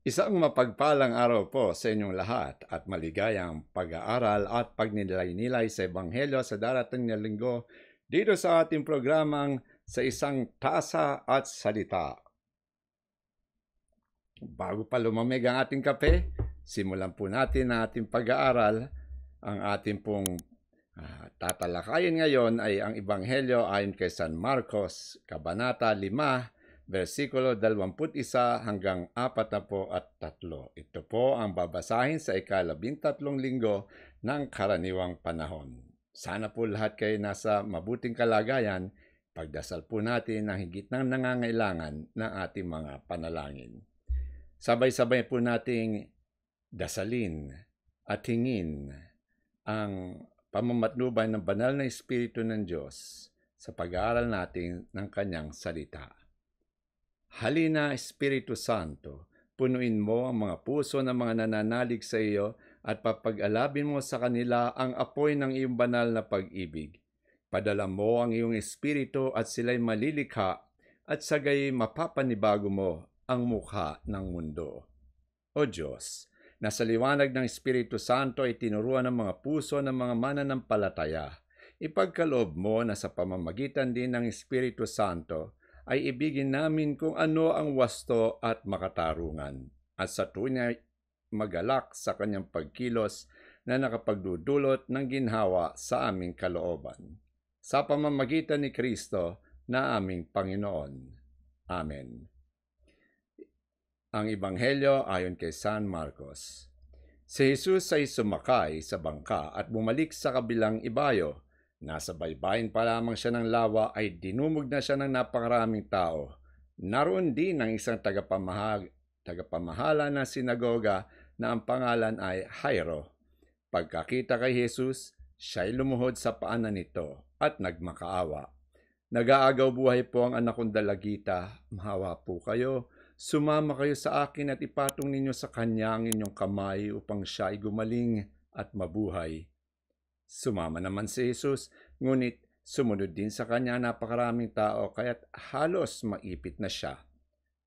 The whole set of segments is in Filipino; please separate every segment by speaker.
Speaker 1: Isang mapagpalang araw po sa inyong lahat at maligayang pag-aaral at pagninilay-nilay sa Ebanghelyo sa darating na linggo dito sa ating programang Sa Isang Tasa at Salita. Bago pa lumamig ang ating kape, simulan po natin ang ating pag-aaral. Ang ating pong tatalakayin ngayon ay ang Ebanghelyo ayon kay San Marcos, Kabanata 5, versikulo 21 hanggang 43. Ito po ang babasahin sa ika-13 linggo ng karaniwang panahon. Sana po lahat kayo nasa mabuting kalagayan. Pagdasal po natin ang higit ng nangangailangan ng ating mga panalangin. Sabay-sabay po nating dasalin at hingin ang pamamatnubay ng banal na Espiritu ng Diyos sa pag-aaral natin ng Kanyang salita. Halina, Espiritu Santo, punuin mo ang mga puso ng mga nananalig sa iyo at papag-alabin mo sa kanila ang apoy ng iyong banal na pag-ibig. Padala mo ang iyong Espiritu at sila'y malilikha at sagay mapapanibago mo ang mukha ng mundo. O Diyos, nasa liwanag ng Espiritu Santo ay tinuruan ng mga puso ng mga mananampalataya. Ipagkaloob mo na sa pamamagitan din ng Espiritu Santo ay ibigin namin kung ano ang wasto at makatarungan at sa tunay magalak sa kanyang pagkilos na nakapagdudulot ng ginhawa sa aming kalooban. Sa pamamagitan ni Kristo na aming Panginoon. Amen. Ang Ebanghelyo ayon kay San Marcos. Si Jesus ay sumakay sa bangka at bumalik sa kabilang ibayo. Nasa baybayin pa lamang siya ng lawa ay dinumog na siya ng napakaraming tao. Naroon din ang isang tagapamahala ng sinagoga na ang pangalan ay Jairo. Pagkakita kay Jesus, siya'y lumuhod sa paanan nito at nagmakaawa. Nag-aagaw buhay po ang anak kong dalagita, mahawa po kayo. Sumama kayo sa akin at ipatong ninyo sa kanya ang inyong kamay upang siya ay gumaling at mabuhay. Sumama naman si Jesus, ngunit sumunod din sa kanya napakaraming tao kaya't halos maipit na siya.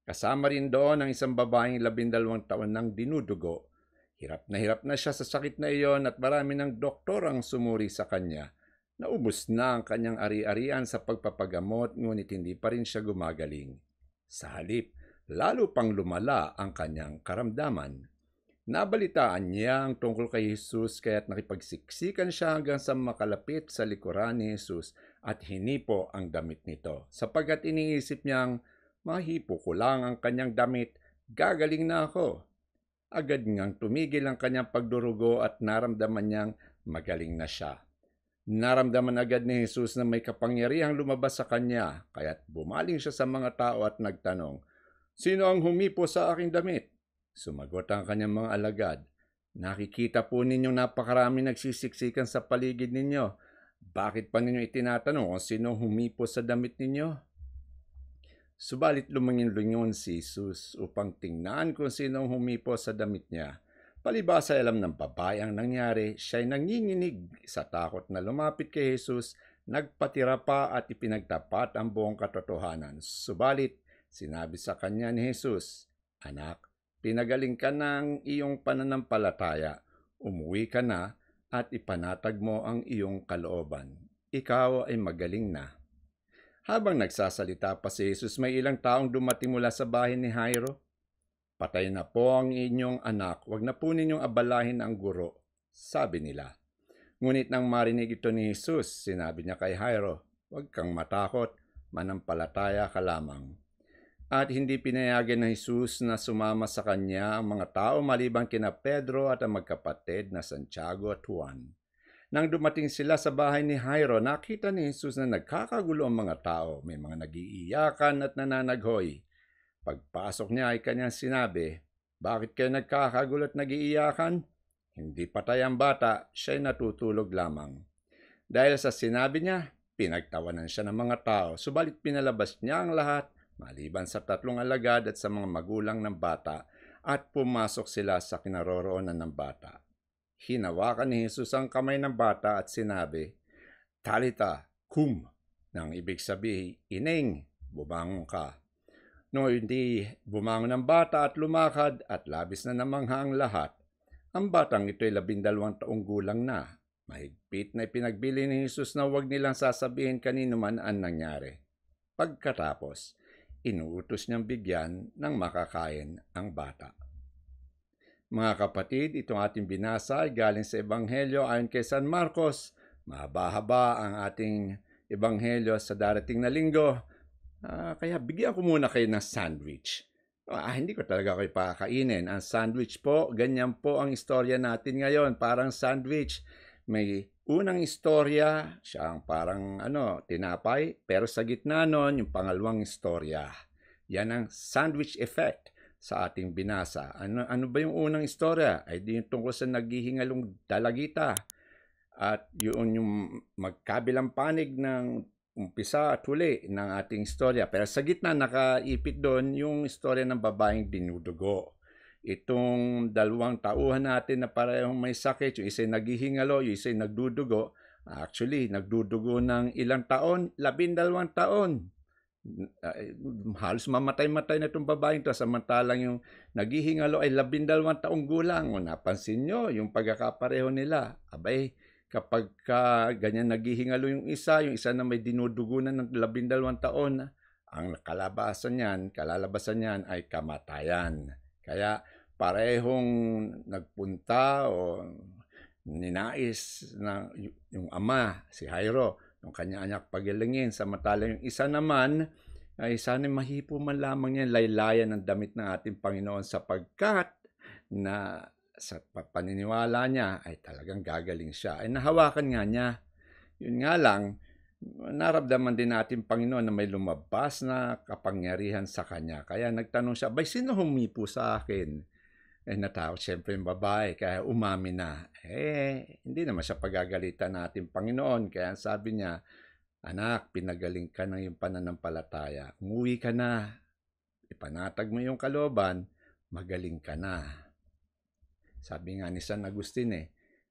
Speaker 1: Kasama rin doon ang isang babaeng 12 taon nang dinudugo. Hirap na siya sa sakit na iyon at marami ng doktor ang sumuri sa kanya. Naubos na ang kanyang ari-arian sa pagpapagamot ngunit hindi pa rin siya gumagaling. Sa halip, lalo pang lumala ang kanyang karamdaman. Nabalitaan niya ang tungkol kay Jesus kaya't nakipagsiksikan siya hanggang sa makalapit sa likuran ni Jesus at hinipo ang damit nito. Sapagkat iniisip niyang mahipo ko lang ang kanyang damit, gagaling na ako. Agad ngang tumigil ang kanyang pagdurugo at naramdaman niyang magaling na siya. Naramdaman agad ni Jesus na may kapangyarihang lumabas sa kanya, kaya't bumaling siya sa mga tao at nagtanong, "Sino ang humipo sa aking damit?" Sumagot ang kanyang mga alagad, "Nakikita po ninyong napakarami nagsisiksikan sa paligid ninyo. Bakit pa ninyo itinatanong kung sino humipo sa damit ninyo?" Subalit lumingin-lingon si Jesus upang tingnan kung sino ang humipo sa damit niya. Palibhasa alam ng babae ang nangyari, siya'y nanginginig sa takot na lumapit kay Jesus, nagpatira pa at ipinagtapat ang buong katotohanan. Subalit, sinabi sa kanya ni Jesus, "Anak, pinagaling ka ng iyong pananampalataya. Umuwi ka na at ipanatag mo ang iyong kalooban. Ikaw ay magaling na." Habang nagsasalita pa si Jesus, may ilang taong dumating mula sa bahay ni Jairo. "Patay na po ang inyong anak, wag na po ninyong abalahin ang guro," sabi nila. Ngunit nang marinig ito ni Jesus, sinabi niya kay Jairo, "Huwag kang matakot, manampalataya ka lamang." At hindi pinayagan ni Jesus na sumama sa kanya ang mga tao maliban kina Pedro at ang magkapatid na Santiago at Juan. Nang dumating sila sa bahay ni Jairo, nakita ni Jesus na nagkakagulo ang mga tao, may mga nagiiyakan at nananaghoy. Pagpasok niya ay kanyang sinabi, "Bakit kayo nagkakagulo at nagiiyakan? Hindi patay ang bata, siya'y natutulog lamang." Dahil sa sinabi niya, pinagtawanan siya ng mga tao, subalit pinalabas niya ang lahat, maliban sa 3 alagad at sa mga magulang ng bata, at pumasok sila sa kinaroroonan ng bata. Hinawakan ni Jesus ang kamay ng bata at sinabi, "Talita, kum," nang ibig sabihin, "Ineng, bumangon ka." No hindi bumangon ang bata at lumakad at labis na namangha ang lahat. Ang batang ito'y 12 taong gulang na. Mahigpit na ipinagbili ni Jesus na huwag nilang sasabihin kanino man ang nangyari. Pagkatapos, inuutos niyang bigyan ng makakain ang bata. Mga kapatid, itong ating binasa ay galing sa Ebanghelyo ayon kay San Marcos. Mahaba-haba ang ating Ebanghelyo sa darating na linggo. Kaya bigyan ko muna kayo ng sandwich. Hindi ko talaga kayo pakakainin. Ang sandwich po, ganyan po ang istorya natin ngayon. Parang sandwich. May unang istorya, siya ang parang tinapay. Pero sa gitna nun, yung pangalawang istorya. Yan ang sandwich effect sa ating binasa. Ano ba yung unang istorya? Ay di yung tungkol sa naghihingalong dalagita. At yun yung magkabilang panig ng umpisa at huli ng ating istorya. Pero sa gitna, nakaipit doon yung istorya ng babaeng dinudugo. Itong 2 tauhan natin na parehong may sakit, yung isa'y naghihingalo, yung isa'y nagdudugo. Actually, nagdudugo ng ilang taon? 12 taon. Halos mamatay-matay na itong babaeng to, samantalang yung naghihingalo ay 12 taong gulang. O napansin nyo yung pagkakapareho nila. Abay, kapag ganyan naghihingalo yung isa na may dinudugunan ng 12 taon, ang kalalabasan niyan ay kamatayan. Kaya parehong nagpunta o ninais na yung ama, si Jairo, yung kanya anak pagilingin, samantalang yung isa naman ay sana mahipo man lamang niya laylayan ng damit ng ating Panginoon sapagkat na sa paniniwala niya ay talagang gagaling siya. Ay nahawakan nga niya. Yun nga lang, naramdaman din natin Panginoon na may lumabas na kapangyarihan sa kanya. Kaya nagtanong siya, "Bay, sino humipo sa akin?" Natakot siyempre yung babae, kaya umami na. Hindi naman siya pagagalitan natin Panginoon. Kaya sabi niya, "Anak, pinagaling ka ng iyong pananampalataya. Umuwi ka na. Ipanatag mo yung kalooban, magaling ka na." Sabi nga ni San Agustin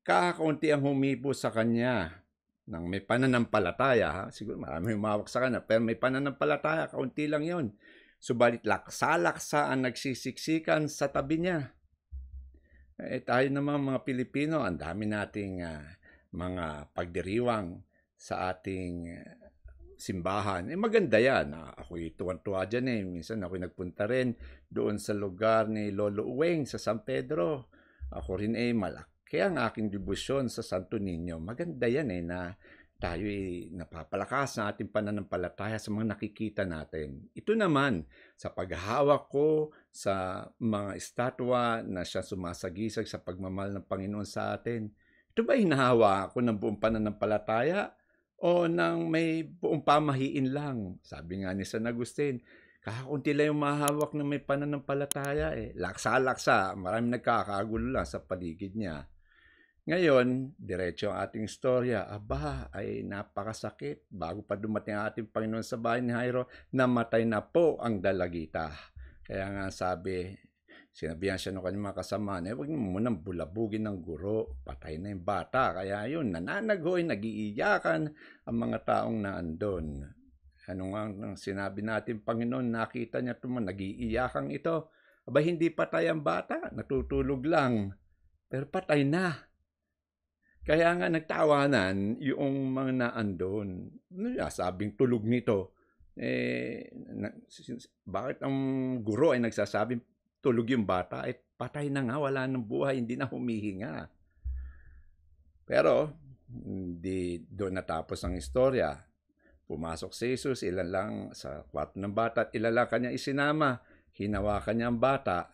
Speaker 1: kakaunti ang humipo sa kanya ng may pananampalataya. Siguro marami humawak sa kanya, pero may pananampalataya, kaunti lang yon. Subalit laksa-laksa ang nagsisiksikan sa tabi niya. Tayo naman mga Pilipino, ang dami nating mga pagdiriwang sa ating simbahan. Maganda yan. Ako'y tuwan-tuwa dyan Minsan ako'y nagpunta rin doon sa lugar ni Lolo Uweng sa San Pedro. Ako rin malaki ang aking debosyon sa Santo Niño. Maganda yan na tayo'y napapalakas ng ating pananampalataya sa mga nakikita natin. Ito naman, sa paghahawak ko sa mga estatwa na siya sumasagisag sa pagmamahal ng Panginoon sa atin, ito ba hinahawa ko ng buong pananampalataya o ng may buong pamahiin lang? Sabi nga ni San Agustin, kakaunti lang yung mahawak na may pananampalataya Laksa-laksa, maraming nagkakagulo lang sa paligid niya. Ngayon, diretso ang ating istorya. Ay napakasakit. Bago pa dumating ang ating Panginoon sa bahay ni Jairo, namatay na po ang dalagita. Kaya nga sabi, sinabihan siya ng kanyang mga kasamaan, huwag mo munang bulabugin ng guro. Patay na yung bata. Kaya yun, nananagoy, nag-iiyakan ang mga taong naandun. Ano nga sinabi natin, Panginoon, nakita niya ito, nag-iiyakan ito. Hindi patay ang bata, natutulog lang. Pero patay na. Kaya nga nagtawanan yung mga naandun. Sabing tulog nito. Bakit ang guro ay nagsasabing tulog yung bata? Patay na nga, wala ng buhay, hindi na humihinga. Pero, hindi doon natapos ang istorya. Pumasok si Jesus, ilan lang sa kwarto ng bata at ilan lang kanya isinama. Hinawakan niya ang bata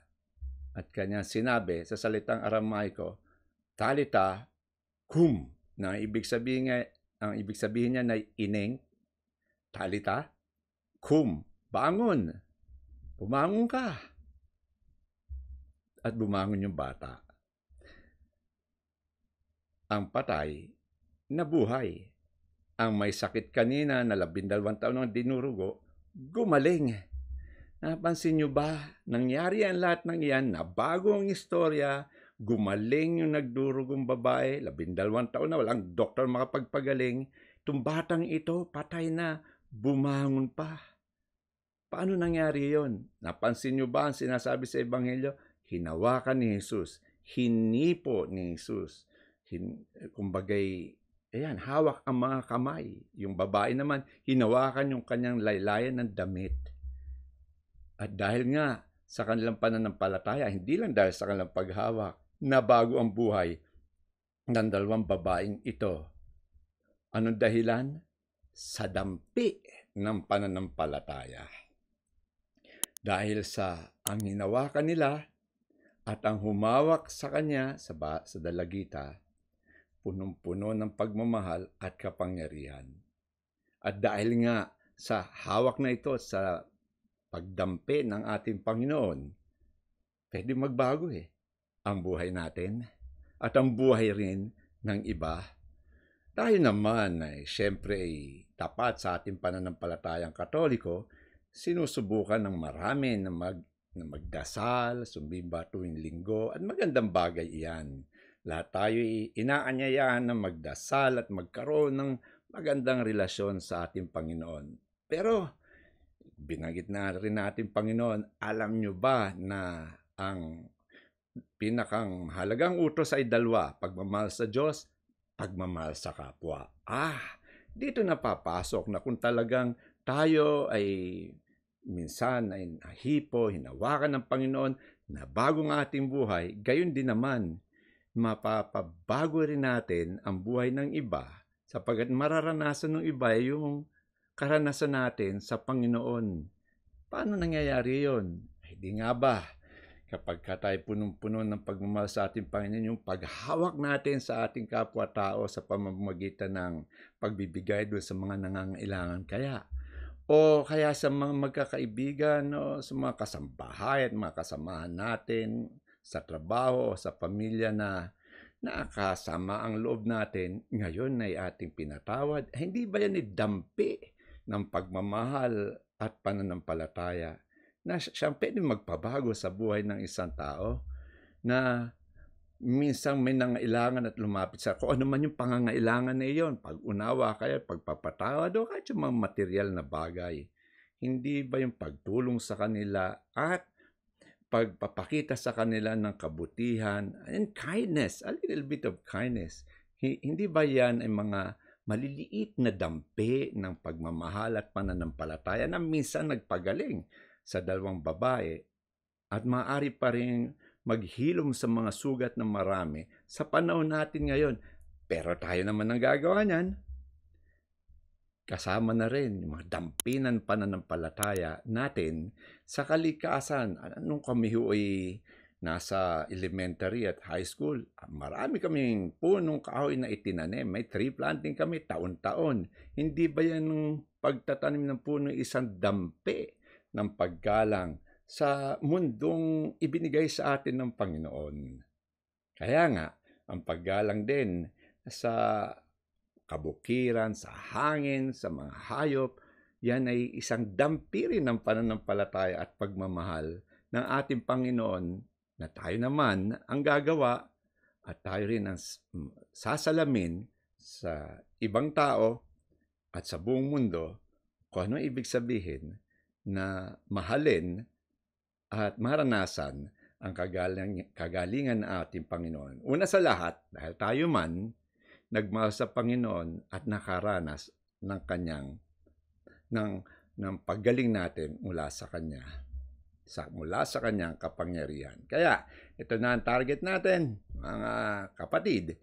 Speaker 1: at kanya sinabi sa salitang Aramaiko, "Talita, kum," na ang ibig sabihin niya na ineng, Talita, kum, bangon, bumangon ka. At bumangon yung bata. Ang patay, nabuhay. Ang may sakit kanina na 12 taon ang dinurugo, gumaling. Napansin nyo ba? Nangyari ang lahat ng iyan, nabago ang istorya, gumaling yung nagdurugong babae, 12 taon na, walang doktor makapagpagaling. Itong batang ito, patay na, bumangon pa. Paano nangyari yon? Napansin nyo ba ang sinasabi sa Ebanghelyo? Hinawakan ni Jesus. Hinipo ni Jesus. Kumbagay, ayan, hawak ang mga kamay. Yung babae naman, hinawakan yung kanyang laylayan ng damit. At dahil nga sa kanilang pananampalataya, hindi lang dahil sa kanilang paghawak, nabago ang buhay ng dalawang babaeng ito. Anong dahilan? Sa dampi ng pananampalataya. Dahil sa ang hinawakan nila at ang humawak sa kanya sa dalagita, punong-puno ng pagmamahal at kapangyarihan. At dahil nga sa hawak na ito, sa pagdampi ng ating Panginoon, pwede magbago ang buhay natin at ang buhay rin ng iba. Tayo naman ay siyempre tapat sa ating pananampalatayang Katoliko, sinusubukan ng marami na magdasal, sumimba tuwing linggo, at magandang bagay iyan. Lahat tayo inaanyayahan na magdasal at magkaroon ng magandang relasyon sa ating Panginoon. Pero binanggit na rin natin, Panginoon, alam nyo ba na ang pinakang mahalagang utos ay dalawa, pagmamahal sa Diyos, pagmamahal sa kapwa. Dito napapasok na kung talagang tayo ay minsan ay nahipo, hinawakan ng Panginoon, na bago ng ating buhay, gayon din naman, mapapabago rin natin ang buhay ng iba sapagkat mararanasan ng iba yung karanasan natin sa Panginoon. Paano nangyayari yun? Di nga ba, kapag tayo punong-puno ng pagmamahal sa ating Panginoon, yung paghawak natin sa ating kapwa-tao sa pamamagitan ng pagbibigay doon sa mga nangangailangan o kaya sa mga magkakaibigan o sa mga kasambahay at mga kasamahan natin sa trabaho o sa pamilya na nakasama ang loob natin, ngayon ay ating pinatawad. Hindi ba yan dampi ng pagmamahal at pananampalataya na siyang pwedeng magpabago sa buhay ng isang tao na minsan may nangailangan at lumapit sa kung ano man yung pangangailangan na iyon, pag-unawa kayo, pagpapatawad o kahit yung mga material na bagay. Hindi ba yung pagtulong sa kanila at pagpapakita sa kanila ng kabutihan and kindness, a little bit of kindness. Hindi ba yan ay mga maliliit na dampi ng pagmamahal at pananampalataya na minsan nagpagaling sa dalawang babae at maaari pa rin maghilom sa mga sugat ng marami sa panahon natin ngayon. Pero tayo naman ang gagawa niyan. Kasama na rin yung mga dampinan pananampalataya natin sa kalikasan. Nung kami ay nasa elementary at high school, marami kaming punong kahoy na itinanim. May tree planting kami taon-taon. Hindi ba yan ng pagtatanim ng puno isang dampi ng paggalang sa mundong ibinigay sa atin ng Panginoon? Kaya nga, ang paggalang din sa kabukiran, sa hangin, sa mga hayop, yan ay isang dampi rin ng pananampalataya at pagmamahal ng ating Panginoon na tayo naman ang gagawa at tayo rin ang sasalamin sa ibang tao at sa buong mundo kung ano ibig sabihin na mahalin at maranasan ang kagalingan ng ating Panginoon. Una sa lahat, dahil tayo man nagmahal sa Panginoon at nakaranas ng kanyang ng paggaling natin mula sa kanya, mula sa kanyang kapangyarihan. Kaya ito na ang target natin, mga kapatid.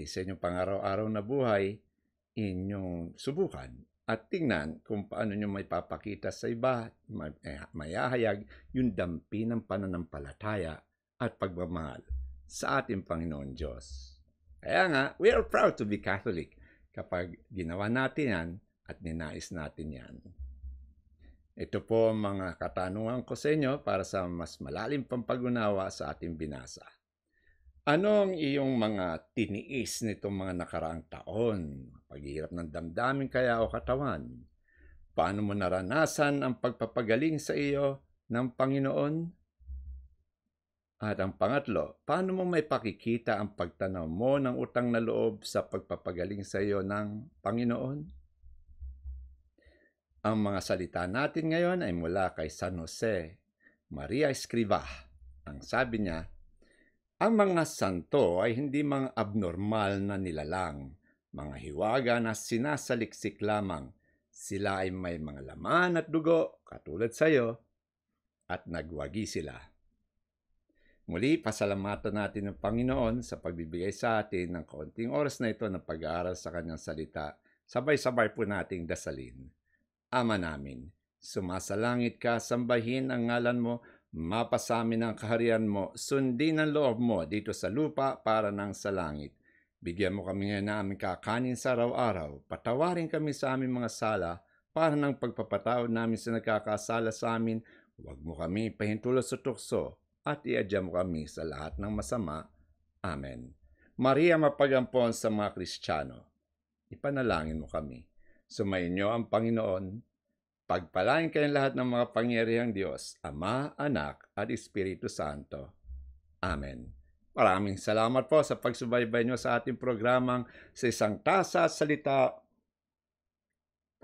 Speaker 1: Sa inyong pang-araw-araw na buhay, inyong subukan at tingnan kung paano nyo may papakita sa iba, mayahayag yung dampi ng pananampalataya at pagmamahal sa ating Panginoon Diyos. Kaya nga, we are proud to be Catholic kapag ginawa natin yan at ninais natin yan. Ito po ang mga katanungan ko sa inyo para sa mas malalim pang pag-unawa sa ating binasa. Anong iyong mga tiniis nitong mga nakaraang taon? Paghihirap ng damdamin kaya o katawan? Paano mo naranasan ang pagpapagaling sa iyo ng Panginoon? At ang pangatlo, paano mo may pakikita ang pagtanaw mo ng utang na loob sa pagpapagaling sa iyo ng Panginoon? Ang mga salita natin ngayon ay mula kay San Jose Maria Escrivá. Ang sabi niya, ang mga santo ay hindi mga abnormal na nilalang, mga hiwaga na sinasaliksik lamang. Sila ay may mga laman at dugo, katulad sa iyo, at nagwagi sila. Muli, pasalamatan natin ang Panginoon sa pagbibigay sa atin ng kaunting oras na ito ng pag-aaral sa Kanyang salita. Sabay-sabay po nating dasalin. Ama namin, sumasalangit ka, sambahin ang ngalan mo, mapasamin ang kaharian mo, sundin ang loob mo dito sa lupa para nang sa langit. Bigyan mo kami ngayon na aming kakanin sa araw-araw. Patawarin kami sa aming mga sala para ng pagpapatawad namin sa nagkakasala sa amin. Huwag mo kami pahintulot sa tukso at iadya mo kami sa lahat ng masama. Amen. Maria, mapagampon sa mga Kristiyano, ipanalangin mo kami. Sumainyo ang Panginoon. Pagpalain kayong lahat ng mga pangyarihang Diyos, Ama, Anak, at Espiritu Santo. Amen. Maraming salamat po sa pagsubaybay nyo sa ating programang Sa Isang Tasa at Salita.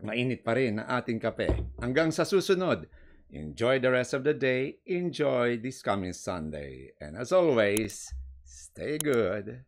Speaker 1: Mainit pa rin ang ating kape. Hanggang sa susunod, enjoy the rest of the day. Enjoy this coming Sunday. And as always, stay good.